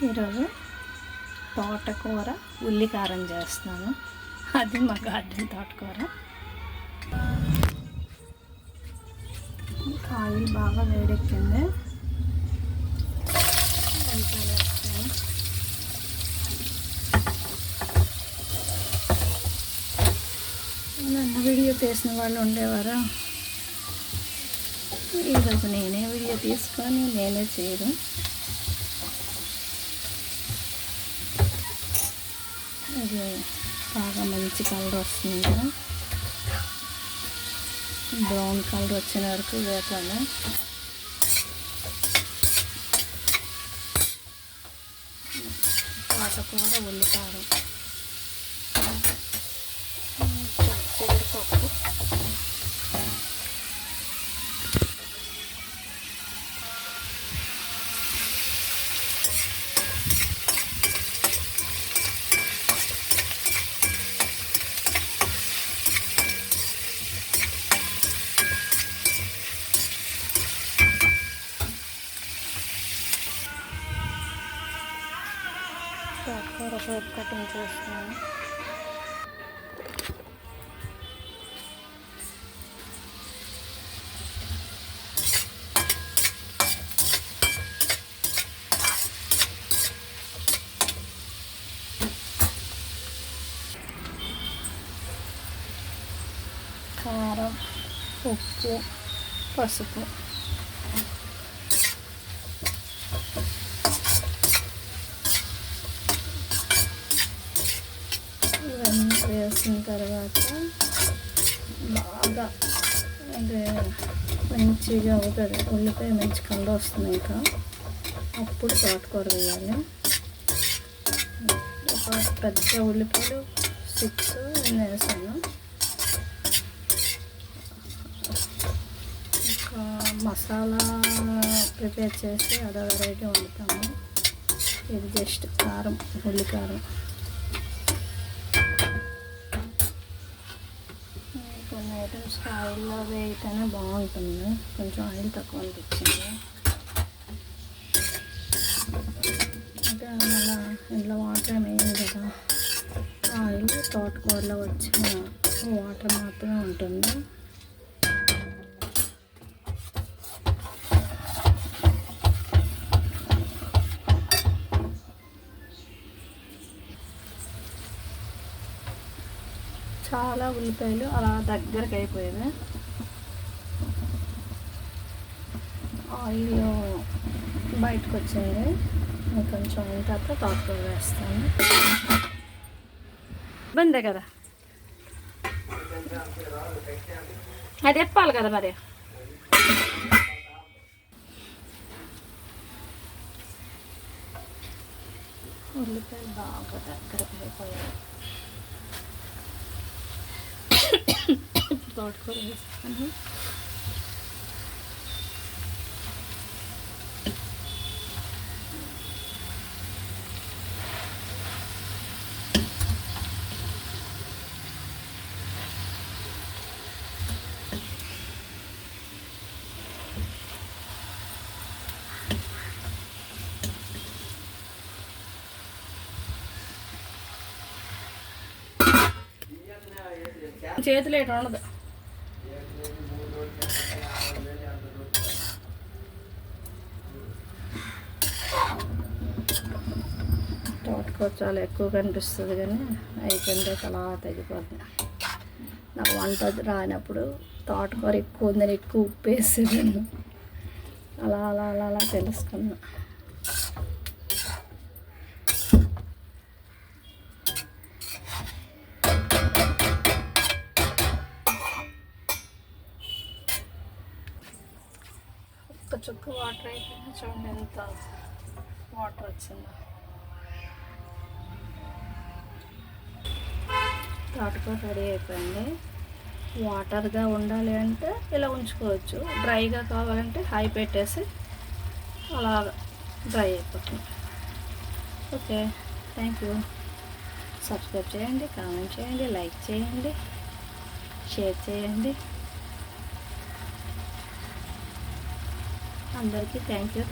ఈరోజు తోటకూర ఉల్లికారం చేస్తున్నాను. అది మా గార్డెన్ తోటకూర. ఆయిల్ బాగా వేడెక్కింది. నన్ను వీడియో తీసిన వాళ్ళు ఉండేవారా, ఈరోజు నేనే వీడియో తీసుకొని నేనే చేయడం. అది బాగా మంచి కలర్ వస్తుంది కదా, బ్రౌన్ కలర్ వచ్చిన వరకు వేపాలి. తోటకూర ఉల్లికారం, జీడిపప్పు, తోటకూర పోపు కటింగ్ చేస్తున్నాను. కారం, ఉప్పు, పసుపు, ఇవన్నీ వేసిన తర్వాత బాగా అంటే మంచిగా అవుతుంది. ఉల్లిపాయ మంచి కలర్ వస్తుంది. ఇంకా అప్పుడు తోటకూర వేయాలి. ఒక పెద్ద ఉల్లిపాయలు 6 వేసాను. ఇంకా మసాలా ప్రిపేర్ చేసి అదో వెరైటీ వండుతాము. ఇది జస్ట్ కారం, ఉల్లికారం. కొన్ని ఐటమ్స్ ఆయిల్లో వేయటనే బాగుంటుంది. కొంచెం ఆయిల్ తక్కువ అనిపించింది. అంటే అలా ఇంట్లో వాటర్ వేయదు కదా, ఆయిల్ తోటకూరలో వచ్చిన వాటర్ మాత్రమే ఉంటుంది. చాలా ఉల్లిపాయలు అలా దగ్గరకు అయిపోయింది. ఆయిల్ బయటకు వచ్చింది. కొంచెం అయిన తర్వాత తోటకూర వేస్తాను. ఇబ్బందే కదా, అది చెప్పాలి కదా మరి. ఉల్లిపాయలు బాగా దగ్గరకు అయిపోయాయి. తోటకూర వేస్తాను. చేతులు ఏట ఉండదు. తోటకూర చాలా ఎక్కువ కనిపిస్తుంది కానీ అయిపోయిందే అలా తగ్గిపోతుంది. నాకు వంట రానప్పుడు తోటకూర ఎక్కువ ఉందని ఎక్కువ ఉప్పు వేసేదాన్ని. అలా అలా అలా అలా తెలుసుకున్నా. ఒక్క చుక్క వాటర్ అయిపోయినా చూడండి ఎంత వాటర్ వచ్చిందో. తోటకూర రెడీ అయిపోయింది. వాటర్గా ఉండాలి అంటే ఇలా ఉంచుకోవచ్చు. డ్రైగా కావాలంటే హై పెట్టేసి అలా డ్రై అయిపోతుంది. Okay, thank you. సబ్స్క్రైబ్ చేయండి, కామెంట్ చేయండి, లైక్ చేయండి, షేర్ చేయండి. అందరికీ థ్యాంక్ యూ.